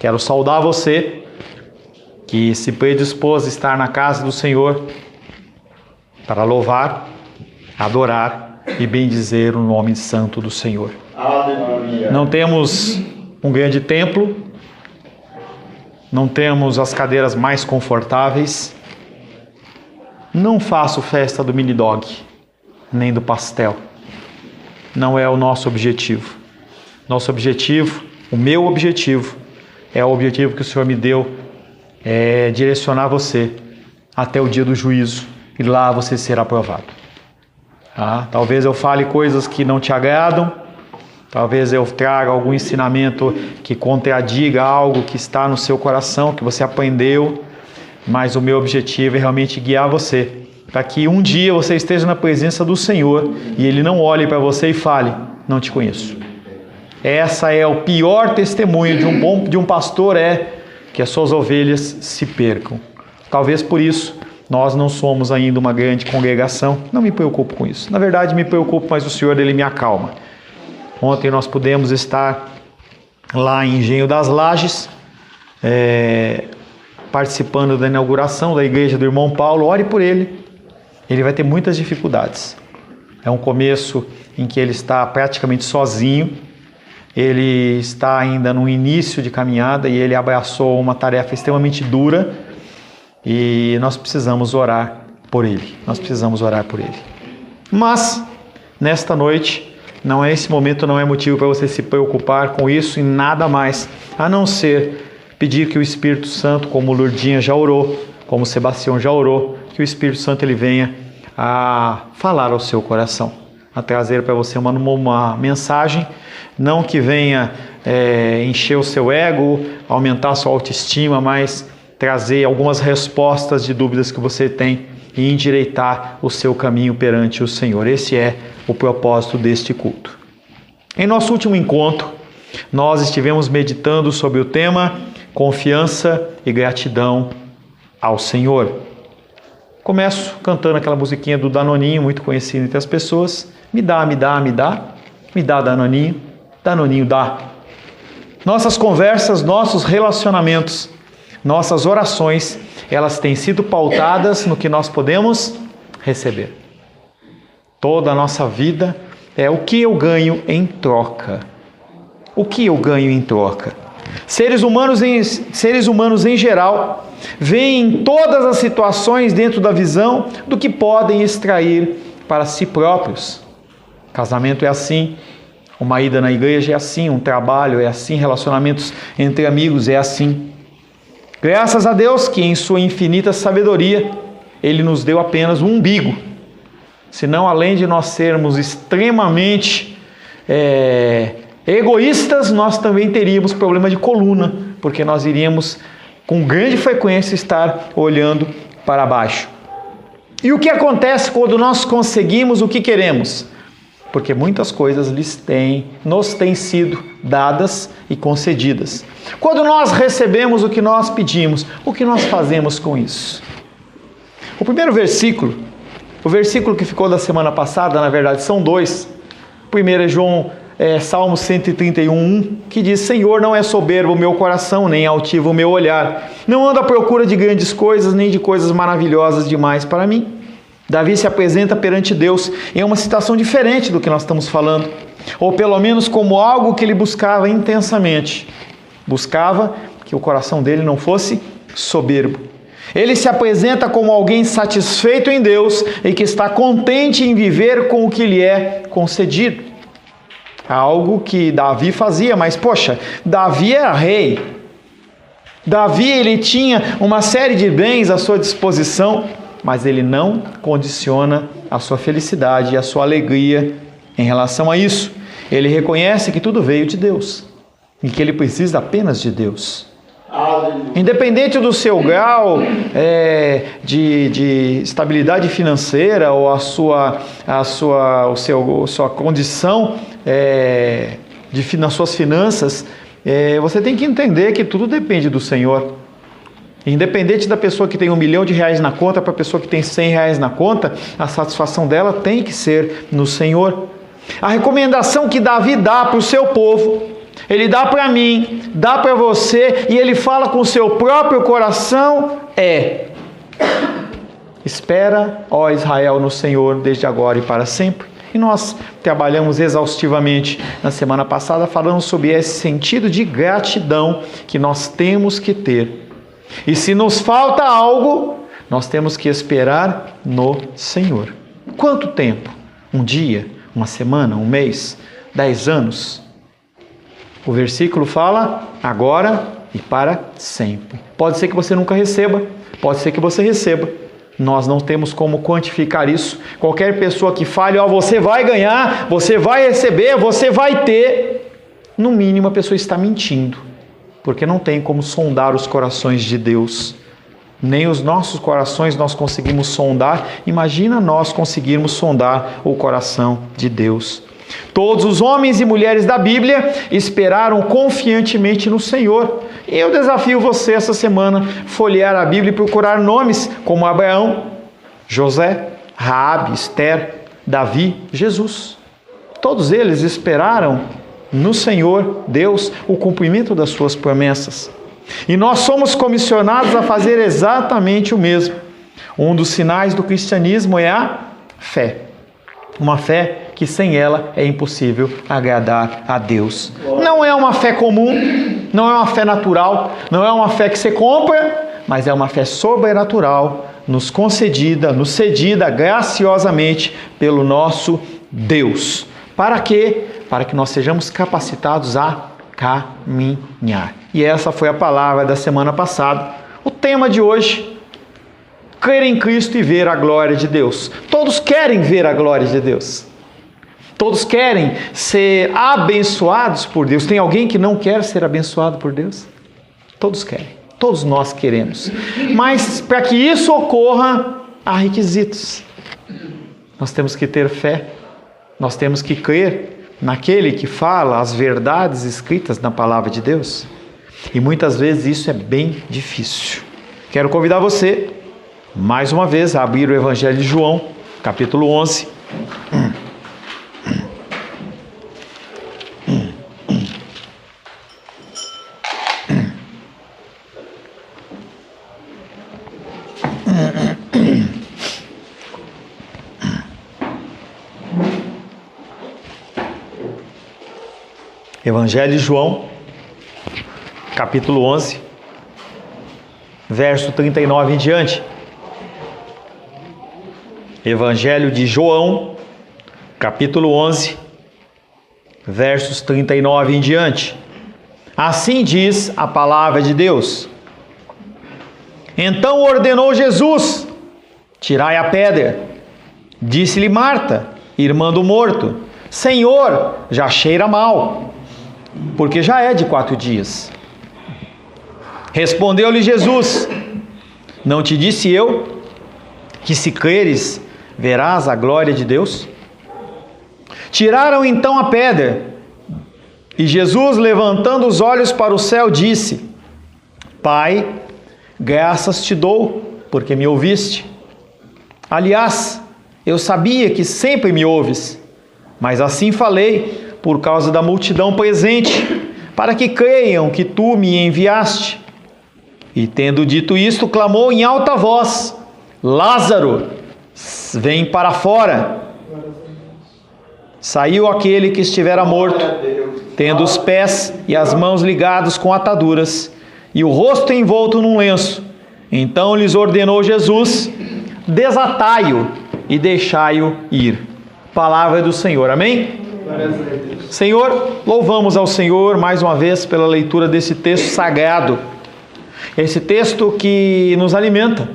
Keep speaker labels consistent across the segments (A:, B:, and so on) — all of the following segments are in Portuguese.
A: Quero saudar você que se predispôs a estar na casa do Senhor para louvar, adorar e bendizer o nome santo do Senhor.
B: Aleluia.
A: Não temos um grande templo, não temos as cadeiras mais confortáveis, não faço festa do mini dog, nem do pastel. Não é o nosso objetivo. Nosso objetivo, o meu objetivo, é o objetivo que o Senhor me deu, é direcionar você até o dia do juízo, e lá você será aprovado. Talvez eu fale coisas que não te agradam, talvez eu traga algum ensinamento que contradiga algo que está no seu coração, que você aprendeu, mas o meu objetivo é realmente guiar você, para que um dia você esteja na presença do Senhor e Ele não olhe para você e fale, não te conheço. Essa é o pior testemunho de um pastor, é que as suas ovelhas se percam. Talvez por isso nós não somos ainda uma grande congregação. Não me preocupo com isso. Na verdade me preocupo, mas o Senhor, Ele me acalma. Ontem nós pudemos estar lá em Engenho das Lajes, participando da inauguração da igreja do irmão Paulo. Ore por ele. Ele vai ter muitas dificuldades. É um começo em que ele está praticamente sozinho. Ele está ainda no início de caminhada e ele abraçou uma tarefa extremamente dura e nós precisamos orar por ele. Mas, nesta noite, esse momento não é motivo para você se preocupar com isso e nada mais, a não ser pedir que o Espírito Santo, como Lourdinha já orou, como Sebastião já orou, que o Espírito Santo ele venha a falar ao seu coração, a trazer para você uma mensagem, não que venha encher o seu ego, aumentar a sua autoestima, mas trazer algumas respostas de dúvidas que você tem e endireitar o seu caminho perante o Senhor. Esse é o propósito deste culto. Em nosso último encontro, nós estivemos meditando sobre o tema confiança e gratidão ao Senhor. Começo cantando aquela musiquinha do Danoninho, muito conhecida entre as pessoas. Me dá, Danoninho. Danoninho dá. Nossas conversas, nossos relacionamentos, nossas orações, elas têm sido pautadas no que nós podemos receber. Toda a nossa vida é o que eu ganho em troca. O que eu ganho em troca? Seres humanos em geral veem todas as situações dentro da visão do que podem extrair para si próprios. Casamento é assim, uma ida na igreja é assim, um trabalho é assim, relacionamentos entre amigos é assim. Graças a Deus que em sua infinita sabedoria Ele nos deu apenas um umbigo. Senão, além de nós sermos extremamente egoístas, nós também teríamos problema de coluna, porque nós iríamos com grande frequência estar olhando para baixo. E o que acontece quando nós conseguimos o que queremos? Porque muitas coisas nos têm sido dadas e concedidas. Quando nós recebemos o que nós pedimos, o que nós fazemos com isso? O primeiro versículo, o versículo que ficou da semana passada, na verdade são dois. O primeiro é Salmo 131:1, que diz: Senhor, não é soberbo o meu coração, nem altivo o meu olhar. Não ando à procura de grandes coisas, nem de coisas maravilhosas demais para mim. Davi se apresenta perante Deus em uma situação diferente do que nós estamos falando, ou pelo menos como algo que ele buscava intensamente. Buscava que o coração dele não fosse soberbo. Ele se apresenta como alguém satisfeito em Deus e que está contente em viver com o que lhe é concedido. Algo que Davi fazia, mas poxa, Davi era rei. Davi, ele tinha uma série de bens à sua disposição, mas ele não condiciona a sua felicidade e a sua alegria em relação a isso. Ele reconhece que tudo veio de Deus e que ele precisa apenas de Deus. Independente do seu grau de estabilidade financeira ou a sua condição nas suas finanças, você tem que entender que tudo depende do Senhor. Independente da pessoa que tem R$1 milhão na conta para a pessoa que tem R$100 na conta, a satisfação dela tem que ser no Senhor. A recomendação que Davi dá para o seu povo Ele dá para mim, dá para você, e Ele fala com o seu próprio coração, espera, ó Israel, no Senhor, desde agora e para sempre. E nós trabalhamos exaustivamente na semana passada, falando sobre esse sentido de gratidão que nós temos que ter. E se nos falta algo, nós temos que esperar no Senhor. Quanto tempo? Um dia? Uma semana? Um mês? 10 anos? O versículo fala agora e para sempre. Pode ser que você nunca receba, pode ser que você receba. Nós não temos como quantificar isso. Qualquer pessoa que fale, você vai ganhar, você vai receber, você vai ter, no mínimo a pessoa está mentindo, porque não tem como sondar os corações de Deus. Nem os nossos corações nós conseguimos sondar. Imagina nós conseguirmos sondar o coração de Deus. Todos os homens e mulheres da Bíblia esperaram confiantemente no Senhor. E eu desafio você essa semana folhear a Bíblia e procurar nomes como Abraão, José, Raabe, Esther, Davi, Jesus. Todos eles esperaram no Senhor, Deus, o cumprimento das suas promessas. E nós somos comissionados a fazer exatamente o mesmo. Um dos sinais do cristianismo é a fé. Uma fé que sem ela é impossível agradar a Deus. Não é uma fé comum, não é uma fé natural, não é uma fé que você compra, mas é uma fé sobrenatural, nos concedida, nos cedida graciosamente pelo nosso Deus. Para quê? Para que nós sejamos capacitados a caminhar. E essa foi a palavra da semana passada. O tema de hoje: crer em Cristo e ver a glória de Deus. Todos querem ver a glória de Deus. Todos querem ser abençoados por Deus. Tem alguém que não quer ser abençoado por Deus? Todos querem. Todos nós queremos. Mas para que isso ocorra, há requisitos. Nós temos que ter fé. Nós temos que crer naquele que fala as verdades escritas na palavra de Deus. E muitas vezes isso é bem difícil. Quero convidar você, mais uma vez, a abrir o Evangelho de João, capítulo 11. Evangelho de João, capítulo 11, verso 39 em diante. Evangelho de João, capítulo 11, versos 39 em diante. Assim diz a palavra de Deus. Então ordenou Jesus: tirai a pedra. Disse-lhe Marta, irmã do morto: Senhor, já cheira mal, porque já é de 4 dias. Respondeu-lhe Jesus: não te disse eu que se creres, verás a glória de Deus? Tiraram então a pedra, e Jesus, levantando os olhos para o céu, disse: Pai, graças te dou, porque me ouviste. Aliás, eu sabia que sempre me ouves, mas assim falei por causa da multidão presente, para que creiam que tu me enviaste. E tendo dito isto, clamou em alta voz: Lázaro, vem para fora. Saiu aquele que estivera morto, tendo os pés e as mãos ligados com ataduras, e o rosto envolto num lenço. Então lhes ordenou Jesus: desatai-o e deixai-o ir. Palavra do Senhor. Amém? Senhor, louvamos ao Senhor mais uma vez pela leitura desse texto sagrado. Esse texto que nos alimenta,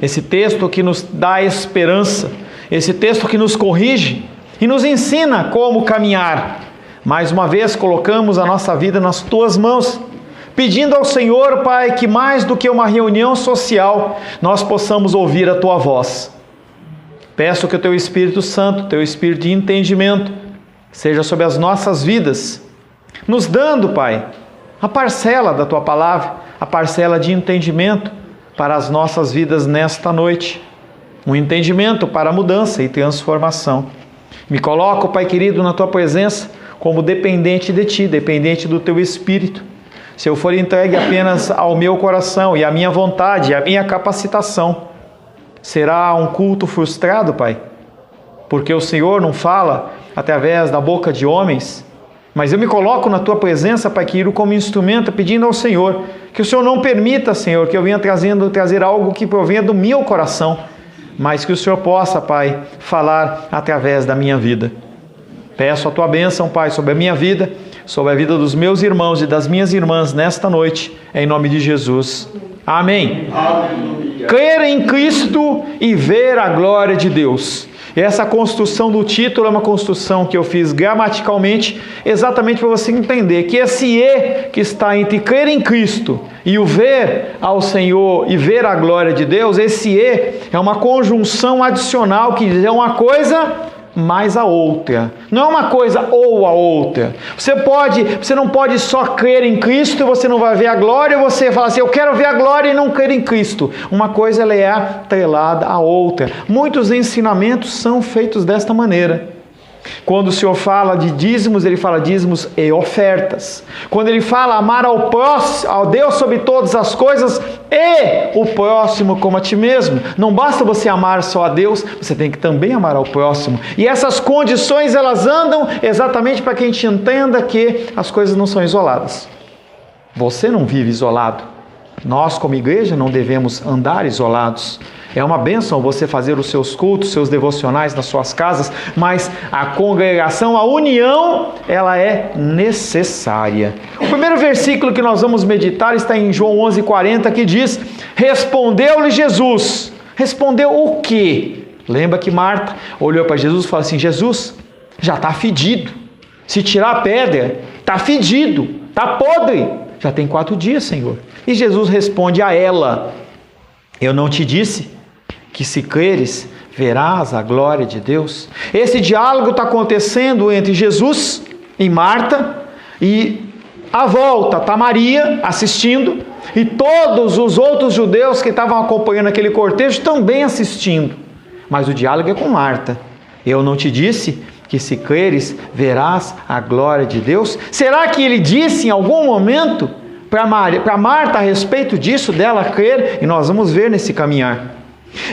A: esse texto que nos dá esperança, esse texto que nos corrige e nos ensina como caminhar. Mais uma vez colocamos a nossa vida nas tuas mãos, pedindo ao Senhor, Pai, que mais do que uma reunião social, nós possamos ouvir a tua voz. Peço que o teu Espírito Santo, teu Espírito de entendimento, seja sobre as nossas vidas, nos dando, Pai, a parcela da tua palavra, a parcela de entendimento para as nossas vidas nesta noite. Um entendimento para mudança e transformação. Me coloco, Pai querido, na tua presença, como dependente de Ti, dependente do Teu Espírito. Se eu for entregue apenas ao meu coração e à minha vontade, à minha capacitação, será um culto frustrado, Pai? Porque o Senhor não fala através da boca de homens, mas eu me coloco na Tua presença, Pai querido, como instrumento, pedindo ao Senhor que o Senhor não permita, Senhor, que eu venha trazer algo que provenha do meu coração, mas que o Senhor possa, Pai, falar através da minha vida. Peço a Tua bênção, Pai, sobre a minha vida, sobre a vida dos meus irmãos e das minhas irmãs nesta noite, em nome de Jesus. Amém. Aleluia. Crer em Cristo e ver a glória de Deus. Essa construção do título é uma construção que eu fiz gramaticalmente, exatamente para você entender que esse "e" que está entre crer em Cristo e o ver ao Senhor e ver a glória de Deus, esse "e" é uma conjunção adicional que diz uma coisa mais a outra. Não é uma coisa ou a outra. Você não pode só crer em Cristo e você não vai ver a glória, e você fala assim, eu quero ver a glória e não crer em Cristo. Uma coisa ela é atrelada à outra. Muitos ensinamentos são feitos desta maneira. Quando o Senhor fala de dízimos, Ele fala dízimos e ofertas. Quando Ele fala amar ao próximo, ao Deus sobre todas as coisas e o próximo como a ti mesmo. Não basta você amar só a Deus, você tem que também amar ao próximo. E essas condições elas andam exatamente para que a gente entenda que as coisas não são isoladas. Você não vive isolado. Nós como igreja não devemos andar isolados. É uma bênção você fazer os seus cultos, seus devocionais nas suas casas, mas a congregação, a união, ela é necessária. O primeiro versículo que nós vamos meditar está em João 11:40, que diz, respondeu-lhe Jesus. Respondeu o quê? Lembra que Marta olhou para Jesus e falou assim, Jesus, já está fedido. Se tirar a pedra, está fedido, está podre. Já tem 4 dias, Senhor. E Jesus responde a ela, eu não te disse que se creres, verás a glória de Deus? Esse diálogo está acontecendo entre Jesus e Marta, e à volta está Maria assistindo, e todos os outros judeus que estavam acompanhando aquele cortejo também assistindo. Mas o diálogo é com Marta. Eu não te disse que se creres, verás a glória de Deus? Será que ele disse em algum momento para Marta a respeito disso, dela crer? E nós vamos ver nesse caminhar.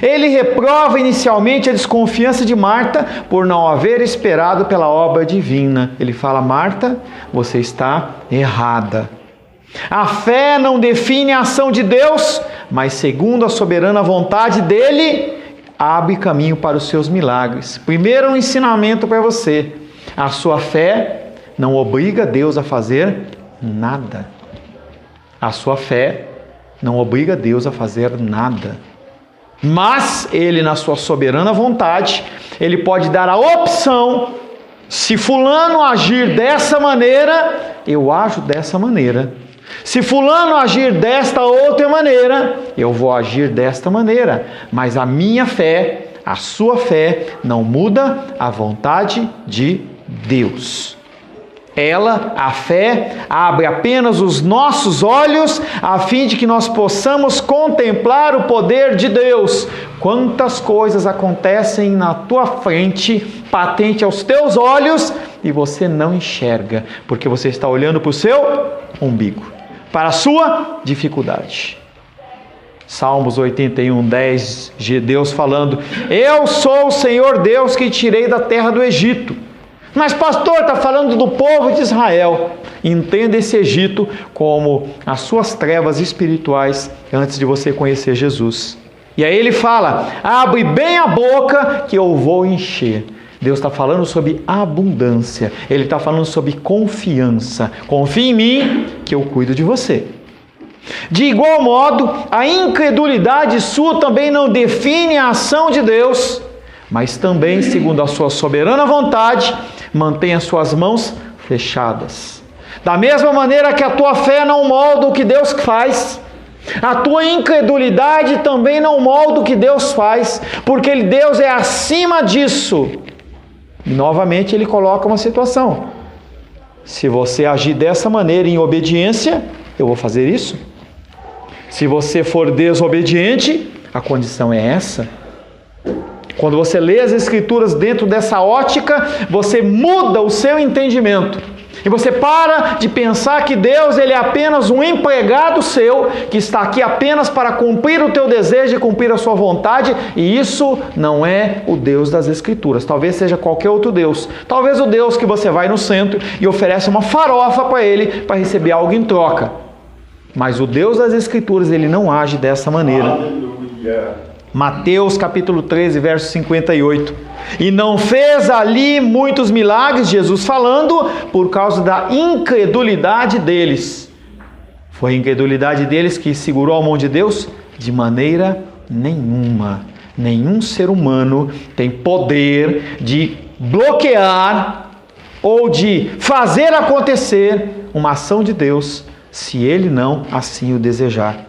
A: Ele reprova inicialmente a desconfiança de Marta por não haver esperado pela obra divina. Ele fala, Marta, você está errada. A fé não define a ação de Deus, mas segundo a soberana vontade dele, abre caminho para os seus milagres. Primeiro um ensinamento para você. A sua fé não obriga Deus a fazer nada. A sua fé não obriga Deus a fazer nada. Mas Ele, na sua soberana vontade, Ele pode dar a opção, se fulano agir dessa maneira, eu ajo dessa maneira. Se fulano agir desta outra maneira, eu vou agir desta maneira. Mas a minha fé, a sua fé, não muda a vontade de Deus. Ela, a fé, abre apenas os nossos olhos a fim de que nós possamos contemplar o poder de Deus. Quantas coisas acontecem na tua frente, patente aos teus olhos, e você não enxerga, porque você está olhando para o seu umbigo, para a sua dificuldade. Salmos 81:10, Deus falando, eu sou o Senhor Deus que tirei da terra do Egito. Mas pastor, está falando do povo de Israel. Entenda esse Egito como as suas trevas espirituais antes de você conhecer Jesus. E aí ele fala, abre bem a boca que eu vou encher. Deus está falando sobre abundância. Ele está falando sobre confiança. Confie em mim que eu cuido de você. De igual modo, a incredulidade sua também não define a ação de Deus, mas também, segundo a sua soberana vontade, mantém as suas mãos fechadas. Da mesma maneira que a tua fé não molda o que Deus faz, a tua incredulidade também não molda o que Deus faz, porque Deus é acima disso. E novamente ele coloca uma situação. Se você agir dessa maneira em obediência, eu vou fazer isso. Se você for desobediente, a condição é essa. Quando você lê as Escrituras dentro dessa ótica, você muda o seu entendimento. E você para de pensar que Deus ele é apenas um empregado seu, que está aqui apenas para cumprir o teu desejo e cumprir a sua vontade, e isso não é o Deus das Escrituras. Talvez seja qualquer outro Deus. Talvez o Deus que você vai no centro e oferece uma farofa para ele, para receber algo em troca. Mas o Deus das Escrituras, ele não age dessa maneira. Aleluia. Mateus capítulo 13, verso 58. E não fez ali muitos milagres, Jesus falando, por causa da incredulidade deles. Foi a incredulidade deles que segurou a mão de Deus? De maneira nenhuma. Nenhum ser humano tem poder de bloquear ou de fazer acontecer uma ação de Deus, se ele não assim o desejar.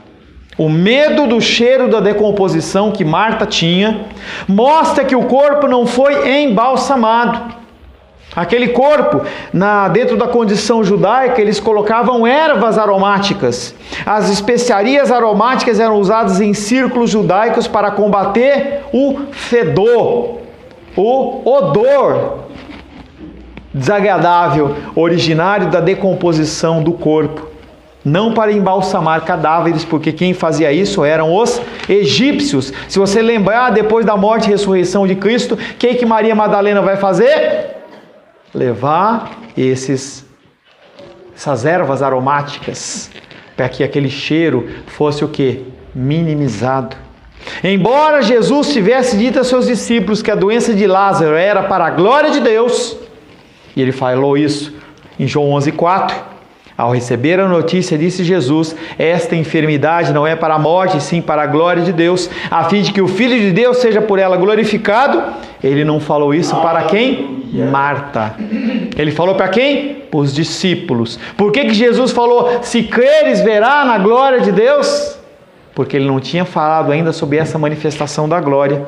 A: O medo do cheiro da decomposição que Marta tinha mostra que o corpo não foi embalsamado. Aquele corpo, dentro da condição judaica, eles colocavam ervas aromáticas. As especiarias aromáticas eram usadas em círculos judaicos para combater o fedor, o odor desagradável originário da decomposição do corpo. Não para embalsamar cadáveres, porque quem fazia isso eram os egípcios. Se você lembrar, depois da morte e ressurreição de Cristo, o que Maria Madalena vai fazer? Levar essas ervas aromáticas, para que aquele cheiro fosse o quê? Minimizado. Embora Jesus tivesse dito aos seus discípulos que a doença de Lázaro era para a glória de Deus, e ele falou isso em João 11:4, ao receber a notícia, disse Jesus, esta enfermidade não é para a morte, sim para a glória de Deus, a fim de que o Filho de Deus seja por ela glorificado. Ele não falou isso para quem? Marta. Ele falou para quem? Para os discípulos. Por que Jesus falou, se creres verá na glória de Deus? Porque ele não tinha falado ainda sobre essa manifestação da glória.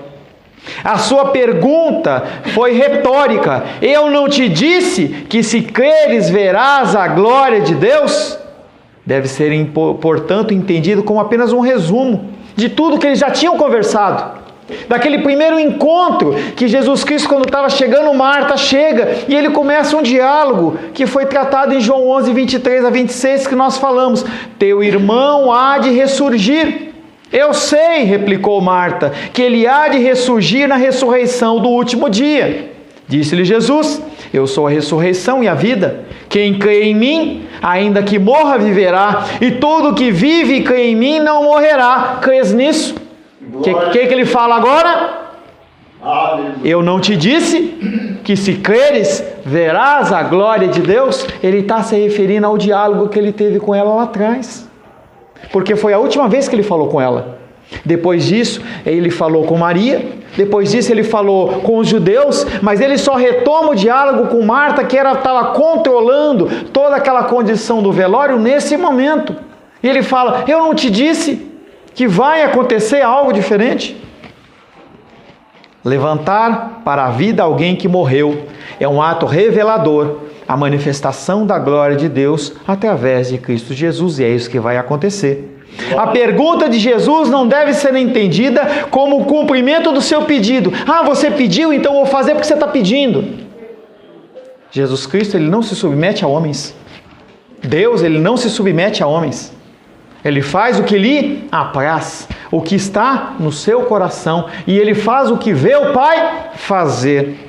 A: A sua pergunta foi retórica. Eu não te disse que se creres verás a glória de Deus? Deve ser, portanto, entendido como apenas um resumo de tudo que eles já tinham conversado. Daquele primeiro encontro que Jesus Cristo, quando estava chegando, Marta chega e ele começa um diálogo que foi tratado em João 11, 23 a 26, que nós falamos. Teu irmão há de ressurgir. Eu sei, replicou Marta, que ele há de ressurgir na ressurreição do último dia. Disse-lhe Jesus, eu sou a ressurreição e a vida. Quem crê em mim, ainda que morra, viverá. E todo que vive e crê em mim não morrerá. Crês nisso? O que ele fala agora? Eu não te disse que se creres, verás a glória de Deus? Ele está se referindo ao diálogo que ele teve com ela lá atrás. Porque foi a última vez que ele falou com ela. Depois disso, ele falou com Maria. Depois disso, ele falou com os judeus. Mas ele só retoma o diálogo com Marta, que estava controlando toda aquela condição do velório nesse momento. E ele fala, eu não te disse que vai acontecer algo diferente? Levantar para a vida alguém que morreu é um ato revelador, a manifestação da glória de Deus através de Cristo Jesus, e é isso que vai acontecer. A pergunta de Jesus não deve ser entendida como o cumprimento do seu pedido. Ah, você pediu, então eu vou fazer porque você está pedindo. Jesus Cristo, ele não se submete a homens. Deus, ele não se submete a homens. Ele faz o que lhe apraz, o que está no seu coração, e ele faz o que vê o Pai fazer.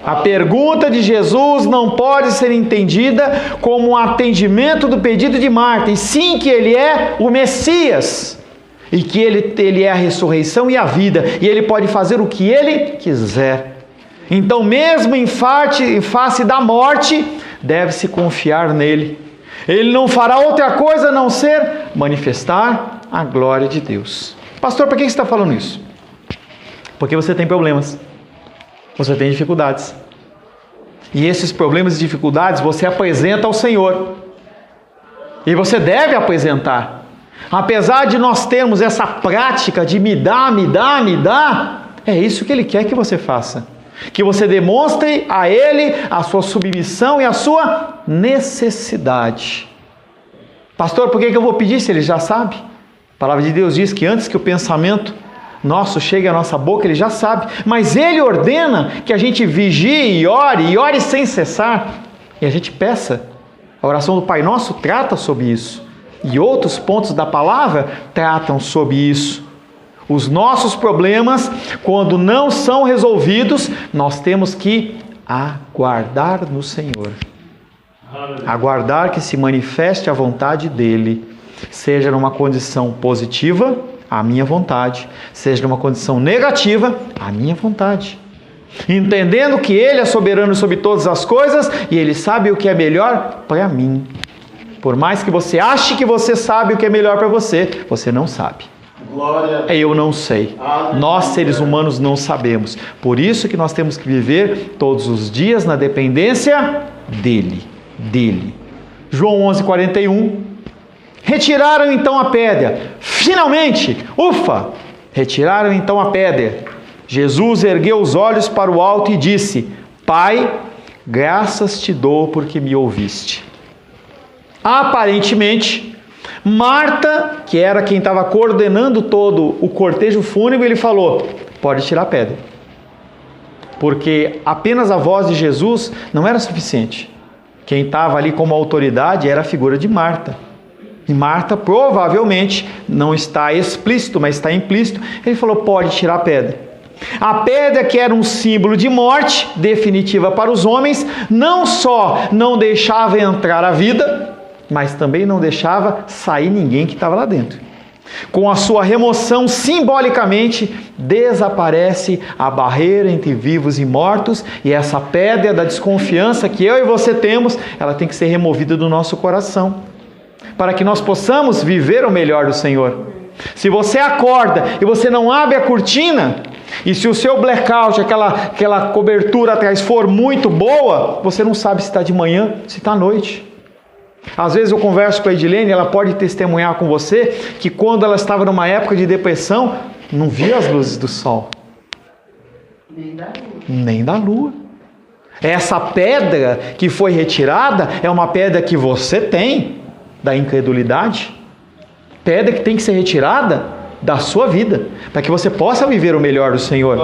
A: A pergunta de Jesus não pode ser entendida como um atendimento do pedido de Marta, e sim que ele é o Messias, e que ele é a ressurreição e a vida, e ele pode fazer o que ele quiser. Então, mesmo em face da morte, deve-se confiar nele. Ele não fará outra coisa a não ser manifestar a glória de Deus. Pastor, por que você está falando isso? Porque você tem problemas. Você tem dificuldades. E esses problemas e dificuldades você apresenta ao Senhor. E você deve apresentar. Apesar de nós termos essa prática de me dá, é isso que Ele quer que você faça. Que você demonstre a Ele a sua submissão e a sua necessidade. Pastor, por que eu vou pedir se Ele já sabe? A palavra de Deus diz que antes que o pensamento nosso chegue à nossa boca, Ele já sabe. Mas Ele ordena que a gente vigie e ore sem cessar. E a gente peça. A oração do Pai Nosso trata sobre isso. E outros pontos da palavra tratam sobre isso. Os nossos problemas, quando não são resolvidos, nós temos que aguardar no Senhor. Aguardar que se manifeste a vontade dEle, seja numa condição positiva, a minha vontade, seja numa condição negativa, a minha vontade. Entendendo que Ele é soberano sobre todas as coisas e Ele sabe o que é melhor para mim. Por mais que você ache que você sabe o que é melhor para você, você não sabe. Eu não sei. Nós, seres humanos, não sabemos. Por isso que nós temos que viver todos os dias na dependência dEle. João 11:41. Retiraram então a pedra. Finalmente, retiraram então a pedra. Jesus ergueu os olhos para o alto e disse: Pai, graças te dou porque me ouviste. Aparentemente, Marta, que era quem estava coordenando todo o cortejo fúnebre, ele falou: pode tirar a pedra. Porque apenas a voz de Jesus não era suficiente. Quem estava ali como autoridade era a figura de Marta. E Marta provavelmente não está explícito, mas está implícito. Ele falou: pode tirar a pedra. A pedra, que era um símbolo de morte definitiva para os homens, não só não deixava entrar a vida, mas também não deixava sair ninguém que estava lá dentro. Com a sua remoção, simbolicamente, desaparece a barreira entre vivos e mortos, e essa pedra da desconfiança que eu e você temos, ela tem que ser removida do nosso coração, para que nós possamos viver o melhor do Senhor. Se você acorda e você não abre a cortina, e se o seu blackout, aquela cobertura atrás for muito boa, você não sabe se está de manhã, se está à noite. Às vezes eu converso com a Edilene, ela pode testemunhar com você que quando ela estava numa época de depressão, não via as luzes do sol. Nem da lua. Essa pedra que foi retirada é uma pedra que você tem da incredulidade. Pedra que tem que ser retirada da sua vida, para que você possa viver o melhor do Senhor.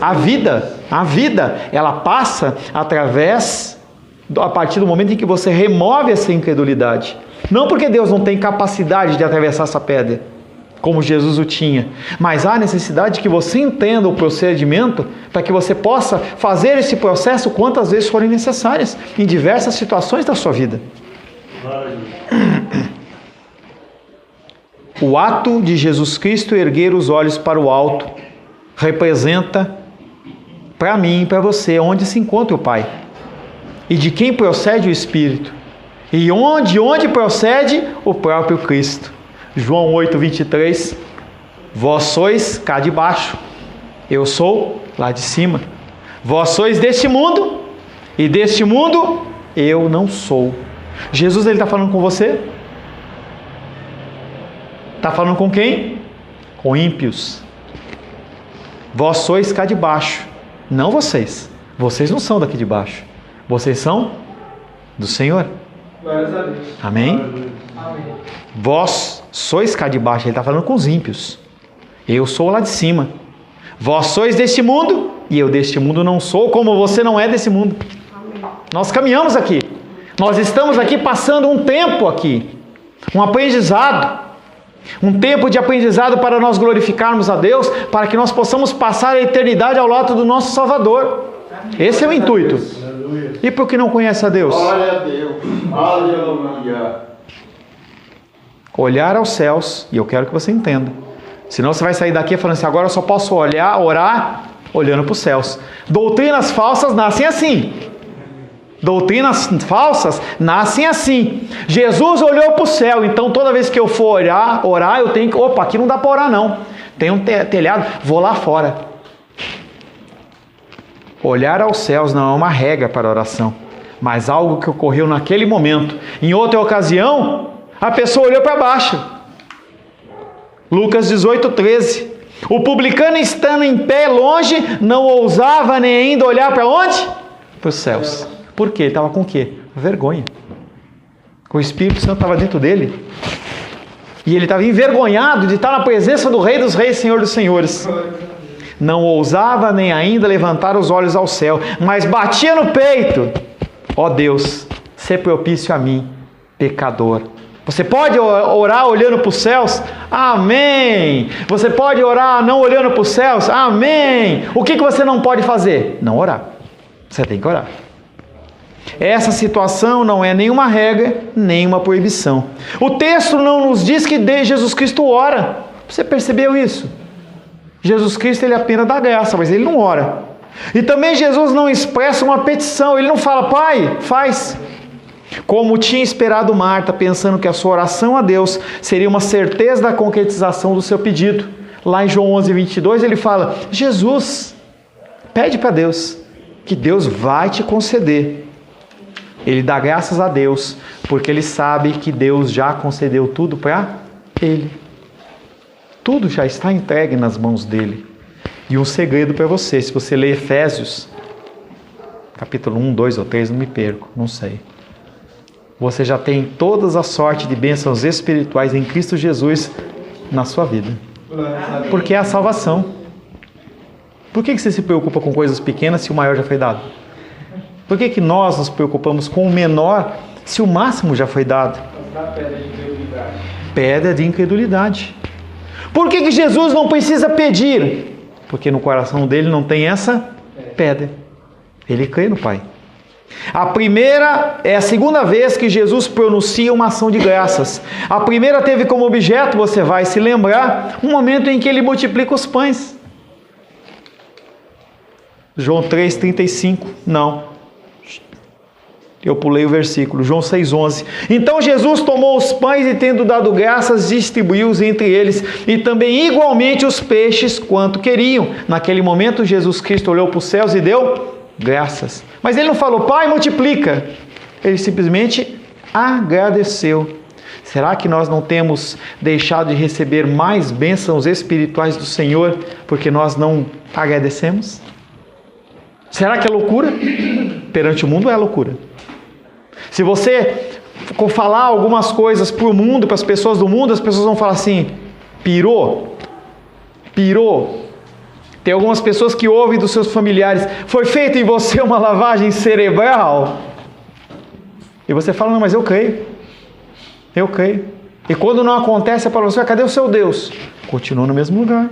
A: A vida, ela passa a partir do momento em que você remove essa incredulidade. Não porque Deus não tem capacidade de atravessar essa pedra, como Jesus o tinha, mas há necessidade que você entenda o procedimento para que você possa fazer esse processo quantas vezes forem necessárias, em diversas situações da sua vida. O ato de Jesus Cristo erguer os olhos para o alto representa para mim e para você onde se encontra o Pai. E de quem procede o Espírito. E onde procede o próprio Cristo. João 8:23. Vós sois cá de baixo, eu sou lá de cima. Vós sois deste mundo, e deste mundo eu não sou. Jesus, ele está falando com você? Está falando com quem? Com ímpios. Vós sois cá de baixo. Não vocês. Vocês não são daqui de baixo. Vocês são do Senhor. Amém? Vós sois cá de baixo. Ele está falando com os ímpios. Eu sou lá de cima. Vós sois deste mundo, e eu deste mundo não sou, como você não é desse mundo. Nós caminhamos aqui. Nós estamos aqui passando um tempo aqui. Um aprendizado. Um tempo de aprendizado para nós glorificarmos a Deus, para que nós possamos passar a eternidade ao lado do nosso Salvador. Esse é o intuito. E para o que não conhece a Deus?
B: Glória a Deus. Aleluia.
A: Olhar aos céus, e eu quero que você entenda. Senão você vai sair daqui falando assim: agora eu só posso orar olhando para os céus. Doutrinas falsas nascem assim. Doutrinas falsas nascem assim. Jesus olhou para o céu, então toda vez que eu for orar, eu tenho que... Opa, aqui não dá para orar não. Tem um telhado, vou lá fora. Olhar aos céus não é uma regra para a oração, mas algo que ocorreu naquele momento. Em outra ocasião, a pessoa olhou para baixo. Lucas 18:13. O publicano, estando em pé longe, não ousava nem ainda olhar para onde? Para os céus. Por quê? Ele estava com o quê? Vergonha. O Espírito Santo estava dentro dele. E ele estava envergonhado de estar na presença do Rei dos Reis, Senhor dos Senhores. Não ousava nem ainda levantar os olhos ao céu, mas batia no peito: ó Deus, sê propício a mim, pecador. Você pode orar olhando para os céus? Amém! Você pode orar não olhando para os céus? Amém! O que você não pode fazer? Não orar. Você tem que orar. Essa situação não é nenhuma regra, nem uma proibição. O texto não nos diz que Jesus Cristo ora. Você percebeu isso? Jesus Cristo, ele apenas dá graça, mas ele não ora. E também Jesus não expressa uma petição. Ele não fala: Pai, faz. Como tinha esperado Marta, pensando que a sua oração a Deus seria uma certeza da concretização do seu pedido. Lá em João 11:22, ele fala: Jesus, pede para Deus, que Deus vai te conceder. Ele dá graças a Deus, porque ele sabe que Deus já concedeu tudo para ele. Tudo já está entregue nas mãos dele. E um segredo para você: se você ler Efésios, capítulo 1, 2 ou 3, não me perco, não sei. Você já tem todas a sorte de bênçãos espirituais em Cristo Jesus na sua vida. Porque é a salvação. Por que você se preocupa com coisas pequenas se o maior já foi dado? Por que nós nos preocupamos com o menor se o máximo já foi dado? Pedra de incredulidade. Por que Jesus não precisa pedir? Porque no coração dele não tem essa pedra. Ele crê no Pai. É a segunda vez que Jesus pronuncia uma ação de graças. A primeira teve como objeto, você vai se lembrar, um momento em que ele multiplica os pães. João 3,35. Não. Eu pulei o versículo. João 6,11. Então Jesus tomou os pães e, tendo dado graças, distribuiu-os entre eles, e também igualmente os peixes, quanto queriam. Naquele momento Jesus Cristo olhou para os céus e deu graças. Mas ele não falou: Pai, multiplica. Ele simplesmente agradeceu. Será que nós não temos deixado de receber mais bênçãos espirituais do Senhor porque nós não agradecemos? Será que é loucura? Perante o mundo é loucura. Se você for falar algumas coisas para o mundo, para as pessoas do mundo, as pessoas vão falar assim: pirou. Tem algumas pessoas que ouvem dos seus familiares: foi feita em você uma lavagem cerebral? E você fala: não, mas eu creio. E quando não acontece, é para você: cadê o seu Deus? Continua no mesmo lugar.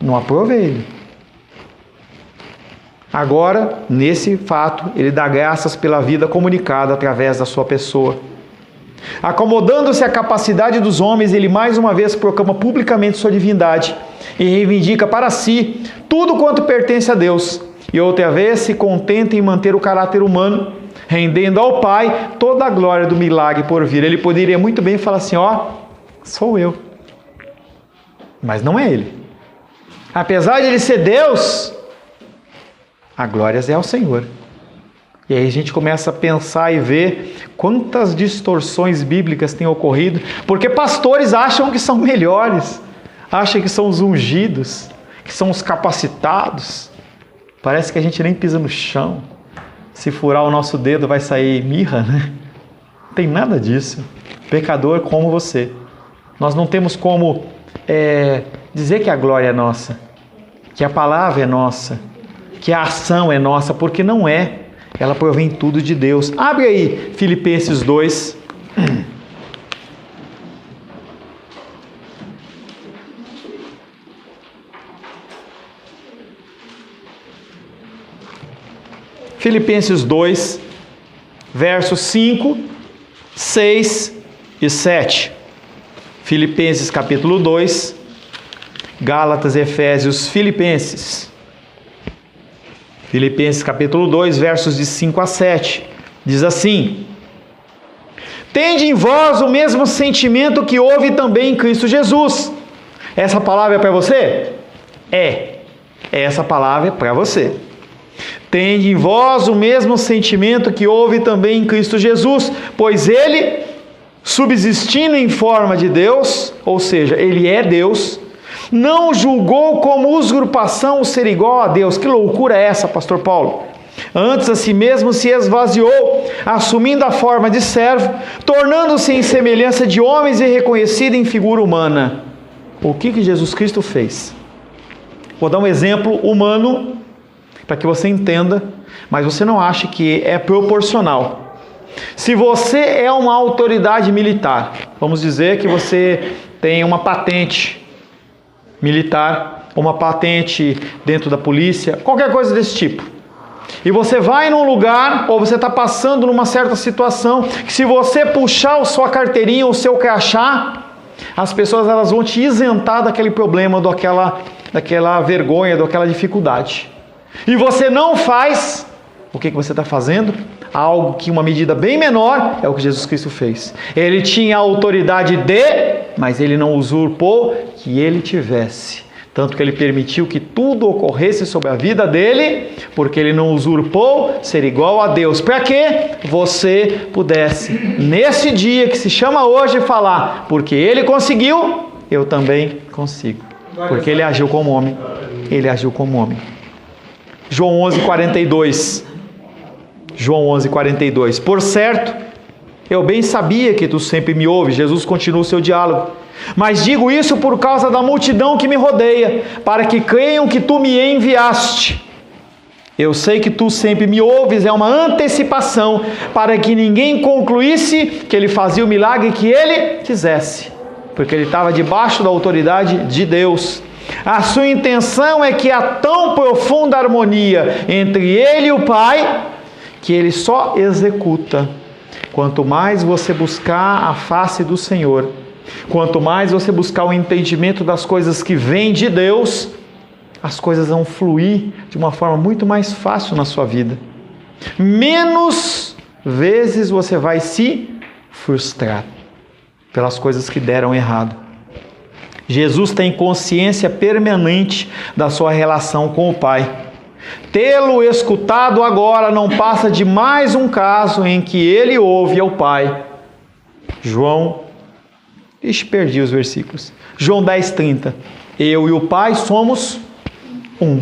A: Não aprove ele. Agora, nesse fato, ele dá graças pela vida comunicada através da sua pessoa. Acomodando-se à capacidade dos homens, ele mais uma vez proclama publicamente sua divindade e reivindica para si tudo quanto pertence a Deus. E outra vez se contenta em manter o caráter humano, rendendo ao Pai toda a glória do milagre por vir. Ele poderia muito bem falar assim: ó, sou eu. Mas não é ele. Apesar de ele ser Deus, a glória é ao Senhor. E aí a gente começa a pensar e ver quantas distorções bíblicas têm ocorrido, porque pastores acham que são melhores, acham que são os ungidos, que são os capacitados. Parece que a gente nem pisa no chão. Se furar o nosso dedo vai sair mirra, né? Não tem nada disso. Pecador como você. Nós não temos como dizer que a glória é nossa, que a palavra é nossa, que a ação é nossa, porque não é. Ela provém tudo de Deus. Abre aí Filipenses 2. Filipenses 2, versos 5, 6 e 7. Filipenses capítulo 2, Gálatas, Efésios, Filipenses. Filipenses capítulo 2, versos de 5 a 7. Diz assim: tende em vós o mesmo sentimento que houve também em Cristo Jesus. Essa palavra é para você? Essa palavra é para você. Tende em vós o mesmo sentimento que houve também em Cristo Jesus, pois ele, subsistindo em forma de Deus, ou seja, ele é Deus, não julgou como usurpação o ser igual a Deus. Que loucura é essa, pastor Paulo? Antes a si mesmo se esvaziou, assumindo a forma de servo, tornando-se em semelhança de homens e reconhecido em figura humana. O que Jesus Cristo fez? Vou dar um exemplo humano para que você entenda, mas você não ache que é proporcional. Se você é uma autoridade militar, vamos dizer que você tem uma patente militar, uma patente dentro da polícia, qualquer coisa desse tipo. E você vai num lugar, ou você está passando numa certa situação, que se você puxar a sua carteirinha, o seu crachá, as pessoas elas vão te isentar daquele problema, daquela vergonha, daquela dificuldade. E você não faz, o que você está fazendo? Algo que uma medida bem menor é o que Jesus Cristo fez. Ele tinha a autoridade mas ele não usurpou que ele tivesse. Tanto que ele permitiu que tudo ocorresse sobre a vida dele, porque ele não usurpou ser igual a Deus. Para que você pudesse, nesse dia que se chama hoje, falar, porque ele conseguiu, eu também consigo. Porque ele agiu como homem. Ele agiu como homem. João 11:42. João 11:42. Por certo, eu bem sabia que tu sempre me ouves. Jesus continua o seu diálogo. Mas digo isso por causa da multidão que me rodeia, para que creiam que tu me enviaste. Eu sei que tu sempre me ouves, é uma antecipação, para que ninguém concluísse que ele fazia o milagre que ele quisesse, porque ele estava debaixo da autoridade de Deus. A sua intenção é que há tão profunda harmonia entre ele e o Pai, que ele só executa. Quanto mais você buscar a face do Senhor, quanto mais você buscar o entendimento das coisas que vêm de Deus, as coisas vão fluir de uma forma muito mais fácil na sua vida. Menos vezes você vai se frustrar pelas coisas que deram errado. Jesus tem consciência permanente da sua relação com o Pai. Tê-lo escutado agora não passa de mais um caso em que ele ouve ao Pai. Perdi os versículos. João 10:30. Eu e o Pai somos um.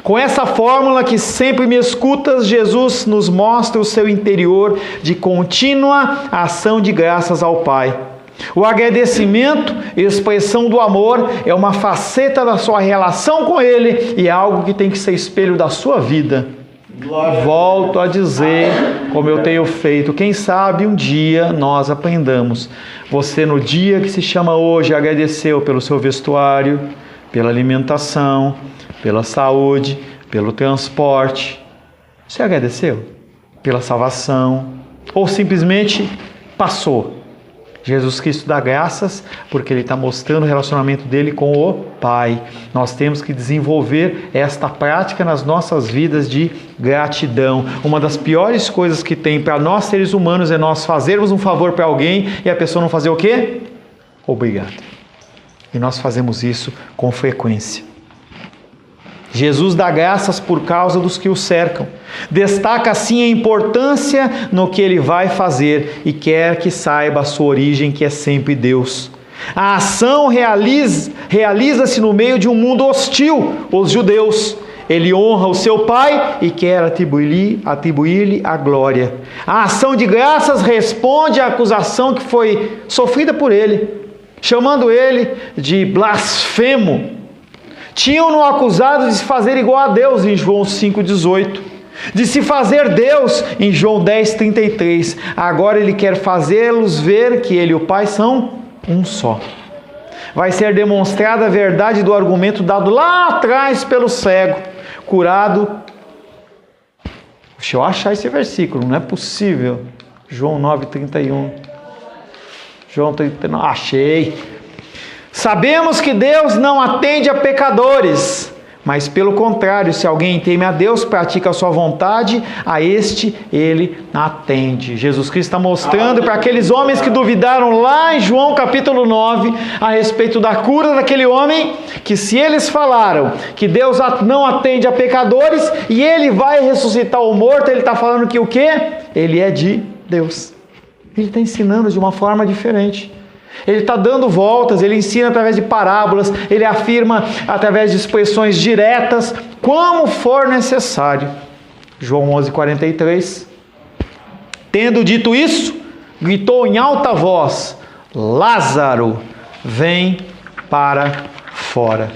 A: Com essa fórmula que sempre me escutas, Jesus nos mostra o seu interior de contínua ação de graças ao Pai. O agradecimento e expressão do amor é uma faceta da sua relação com Ele e é algo que tem que ser espelho da sua vida. Volto a dizer, como eu tenho feito, quem sabe um dia nós aprendamos. Você no dia que se chama hoje agradeceu pelo seu vestuário, pela alimentação, pela saúde, pelo transporte. Você agradeceu pela salvação? Ou simplesmente passou? Jesus Cristo dá graças porque Ele está mostrando o relacionamento dele com o Pai. Nós temos que desenvolver esta prática nas nossas vidas de gratidão. Uma das piores coisas que tem para nós seres humanos é nós fazermos um favor para alguém e a pessoa não fazer o quê? Obrigado. E nós fazemos isso com frequência. Jesus dá graças por causa dos que o cercam. Destaca assim a importância no que ele vai fazer e quer que saiba a sua origem, que é sempre Deus. A ação realiza-se no meio de um mundo hostil, os judeus. Ele honra o seu Pai e quer atribuir-lhe a glória. A ação de graças responde à acusação que foi sofrida por ele, chamando ele de blasfemo. Tinham-no acusado de se fazer igual a Deus, em João 5,18. De se fazer Deus, em João 10,33. Agora ele quer fazê-los ver que ele e o Pai são um só. Vai ser demonstrada a verdade do argumento dado lá atrás pelo cego, curado. Deixa eu achar esse versículo, não é possível. João 9,31. João 39, achei. Sabemos que Deus não atende a pecadores, mas pelo contrário, se alguém teme a Deus, pratica a sua vontade, a este ele atende. Jesus Cristo está mostrando para aqueles homens que duvidaram lá em João capítulo 9, a respeito da cura daquele homem, que se eles falaram que Deus não atende a pecadores e ele vai ressuscitar o morto, ele está falando que o quê? Ele é de Deus. Ele está ensinando de uma forma diferente. Ele está dando voltas, ele ensina através de parábolas, ele afirma através de expressões diretas, como for necessário. João 11:43. Tendo dito isso, gritou em alta voz: Lázaro, vem para fora.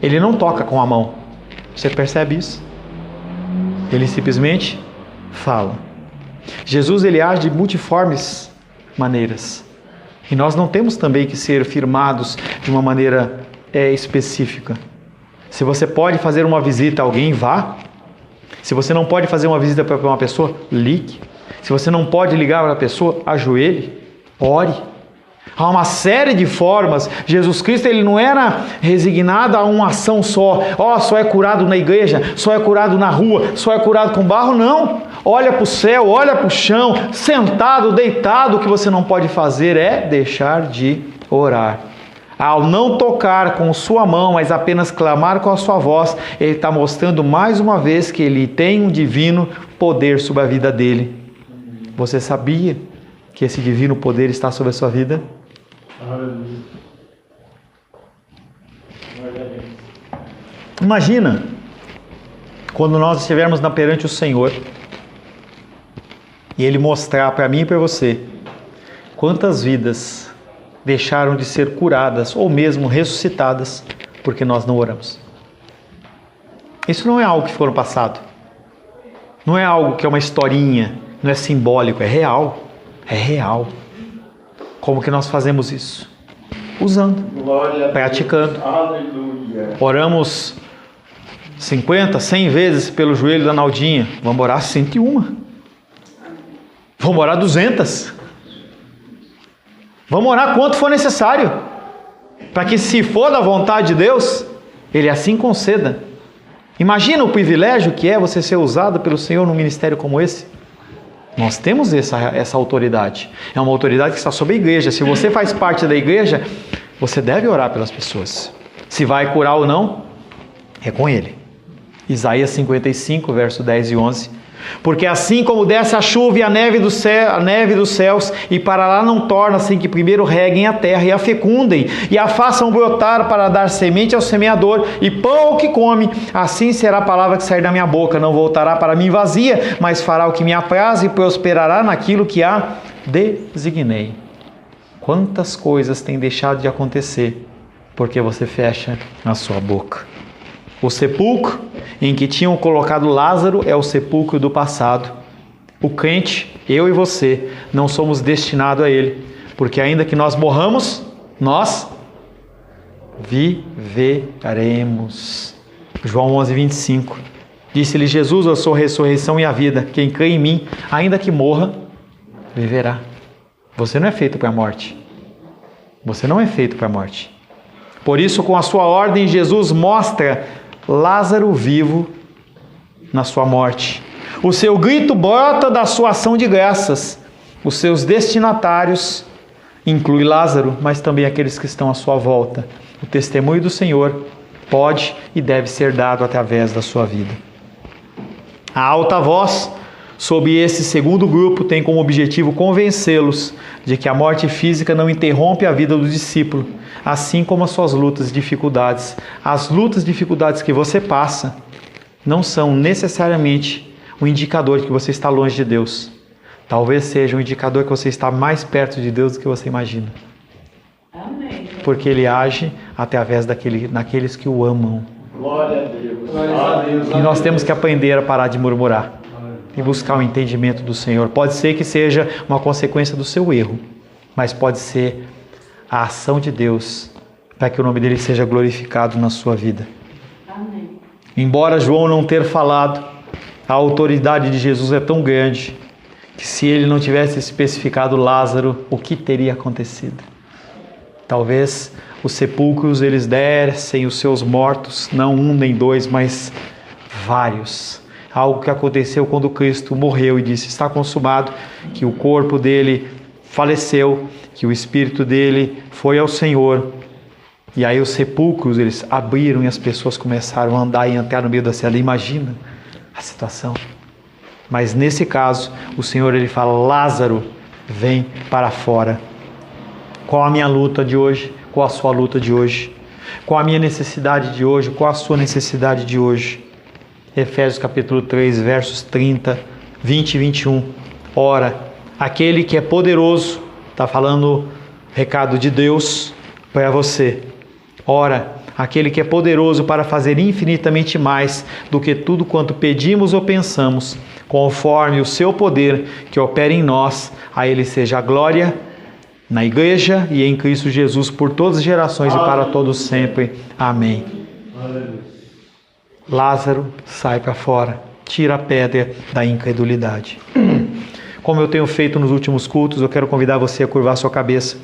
A: Ele não toca com a mão. Você percebe isso? Ele simplesmente fala. Jesus, ele age de multiformes maneiras. E nós não temos também que ser firmados de uma maneira específica. Se você pode fazer uma visita a alguém, vá. Se você não pode fazer uma visita para uma pessoa, ligue. Se você não pode ligar para a pessoa, ajoelhe, ore. Há uma série de formas. Jesus Cristo, ele não era resignado a uma ação só. Só é curado na igreja, só é curado na rua, só é curado com barro. Não. Olha para o céu, olha para o chão, sentado, deitado. O que você não pode fazer é deixar de orar. Ao não tocar com sua mão, mas apenas clamar com a sua voz, ele está mostrando mais uma vez que ele tem um divino poder sobre a vida dele. Você sabia que esse divino poder está sobre a sua vida? Imagina quando nós estivermos perante o Senhor e Ele mostrar para mim e para você quantas vidas deixaram de ser curadas ou mesmo ressuscitadas porque nós não oramos. Isso não é algo que ficou no passado. Não é algo que é uma historinha, não é simbólico, é real. É real. Como que nós fazemos isso? Usando, praticando.
B: Aleluia.
A: Oramos 50, 100 vezes pelo joelho da Naldinha. Vamos orar 101. Vamos orar 200. Vamos orar quanto for necessário. Para que, se for da vontade de Deus, Ele assim conceda. Imagina o privilégio que é você ser usado pelo Senhor num ministério como esse. Nós temos essa autoridade. É uma autoridade que está sobre a igreja. Se você faz parte da igreja, você deve orar pelas pessoas. Se vai curar ou não, é com Ele. Isaías 55, verso 10 e 11. Porque assim como desce a chuva e a neve dos céus, e para lá não torna sem que primeiro reguem a terra e a fecundem, e a façam brotar para dar semente ao semeador e pão ao que come, assim será a palavra que sair da minha boca. Não voltará para mim vazia, mas fará o que me apraz e prosperará naquilo que a designei. Quantas coisas têm deixado de acontecer porque você fecha a sua boca? O sepulcro em que tinham colocado Lázaro é o sepulcro do passado. O crente, eu e você, não somos destinados a ele, porque ainda que nós morramos, nós viveremos. João 11:25. Disse-lhe Jesus: eu sou a ressurreição e a vida. Quem crê em mim, ainda que morra, viverá. Você não é feito para a morte. Você não é feito para a morte. Por isso, com a sua ordem, Jesus mostra Lázaro vivo na sua morte. O seu grito brota da sua ação de graças. Os seus destinatários inclui Lázaro, mas também aqueles que estão à sua volta. O testemunho do Senhor pode e deve ser dado através da sua vida. A alta voz sobre esse segundo grupo tem como objetivo convencê-los de que a morte física não interrompe a vida do discípulo, assim como as suas lutas e dificuldades. As lutas e dificuldades que você passa não são necessariamente um indicador de que você está longe de Deus. Talvez seja um indicador que você está mais perto de Deus do que você imagina.
C: Amém.
A: Porque Ele age através daqueles que o amam.
B: Glória a Deus.
A: E nós temos que aprender a parar de murmurar e buscar o entendimento do Senhor. Pode ser que seja uma consequência do seu erro, mas pode ser a ação de Deus para que o nome dele seja glorificado na sua vida.
C: Amém.
A: Embora João não ter falado, a autoridade de Jesus é tão grande que, se ele não tivesse especificado Lázaro, o que teria acontecido? Talvez os sepulcros eles dessem os seus mortos, não um nem dois, mas vários. Algo que aconteceu quando Cristo morreu e disse: está consumado, que o corpo dele faleceu, que o espírito dele foi ao Senhor. E aí os sepulcros eles abriram e as pessoas começaram a andar e entrar no meio da cela. Imagina a situação. Mas nesse caso, o Senhor ele fala: Lázaro, vem para fora. Qual a minha luta de hoje? Qual a sua luta de hoje? Qual a minha necessidade de hoje? Qual a sua necessidade de hoje? Efésios capítulo 3, versos 30, 20 e 21. Ora, aquele que é poderoso, está falando recado de Deus para você. Ora, aquele que é poderoso para fazer infinitamente mais do que tudo quanto pedimos ou pensamos, conforme o seu poder que opera em nós, a ele seja a glória na igreja e em Cristo Jesus por todas as gerações e para todos sempre. Amém. Lázaro, sai para fora, tira a pedra da incredulidade. Como eu tenho feito nos últimos cultos, eu quero convidar você a curvar sua cabeça.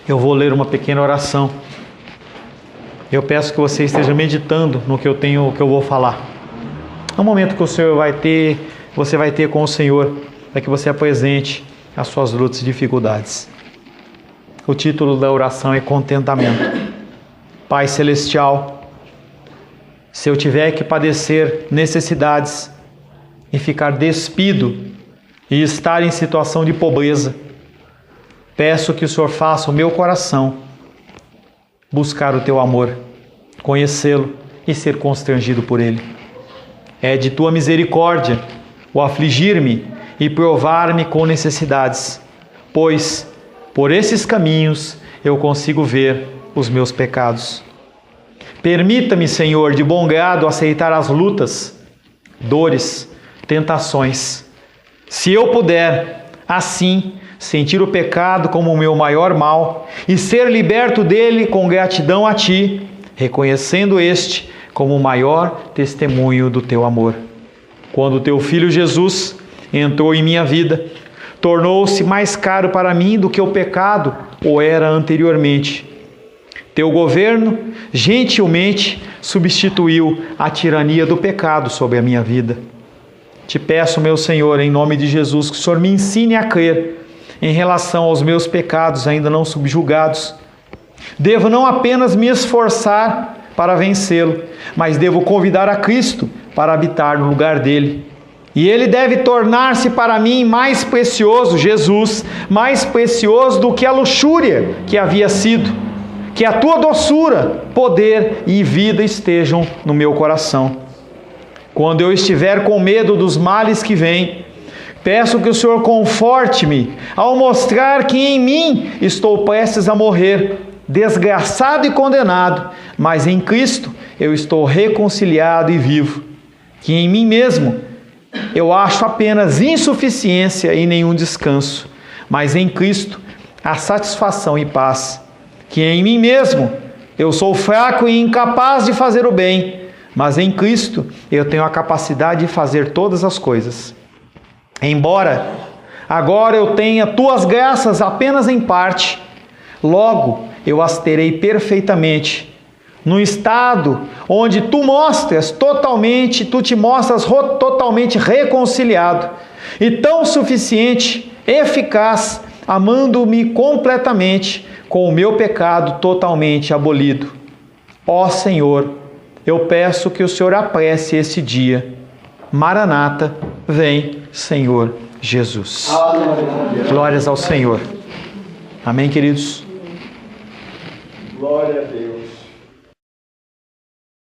A: Eu vou ler uma pequena oração. Eu peço que você esteja meditando no que eu vou falar. É um momento que você vai ter com o Senhor, para que você apresente as suas lutas e dificuldades. O título da oração é Contentamento. Pai Celestial, se eu tiver que padecer necessidades e ficar despido e estar em situação de pobreza, peço que o Senhor faça o meu coração buscar o Teu amor, conhecê-lo e ser constrangido por Ele. É de Tua misericórdia o afligir-me e provar-me com necessidades, pois por esses caminhos eu consigo ver os meus pecados. Permita-me, Senhor, de bom grado aceitar as lutas, dores, tentações. Se eu puder, assim, sentir o pecado como o meu maior mal e ser liberto dele com gratidão a Ti, reconhecendo este como o maior testemunho do Teu amor. Quando o Teu Filho Jesus entrou em minha vida, tornou-se mais caro para mim do que o pecado o era anteriormente. Teu governo gentilmente substituiu a tirania do pecado sobre a minha vida. Te peço, meu Senhor, em nome de Jesus, que o Senhor me ensine a crer em relação aos meus pecados ainda não subjugados. Devo não apenas me esforçar para vencê-lo, mas devo convidar a Cristo para habitar no lugar dele. E ele deve tornar-se para mim mais precioso, Jesus, mais precioso do que a luxúria que havia sido. Que a Tua doçura, poder e vida estejam no meu coração. Quando eu estiver com medo dos males que vêm, peço que o Senhor conforte-me ao mostrar que em mim estou prestes a morrer, desgraçado e condenado, mas em Cristo eu estou reconciliado e vivo. Que em mim mesmo eu acho apenas insuficiência e nenhum descanso, mas em Cristo há satisfação e paz. Que em mim mesmo eu sou fraco e incapaz de fazer o bem, mas em Cristo eu tenho a capacidade de fazer todas as coisas. Embora agora eu tenha Tuas graças apenas em parte, logo eu as terei perfeitamente, no estado onde Tu te mostras totalmente reconciliado e tão suficiente, eficaz, amando-me completamente, com o meu pecado totalmente abolido. Ó Senhor, eu peço que o Senhor apresse esse dia. Maranata, vem, Senhor Jesus.
B: Aleluia.
A: Glórias ao Senhor. Amém, queridos?
B: Glória a Deus.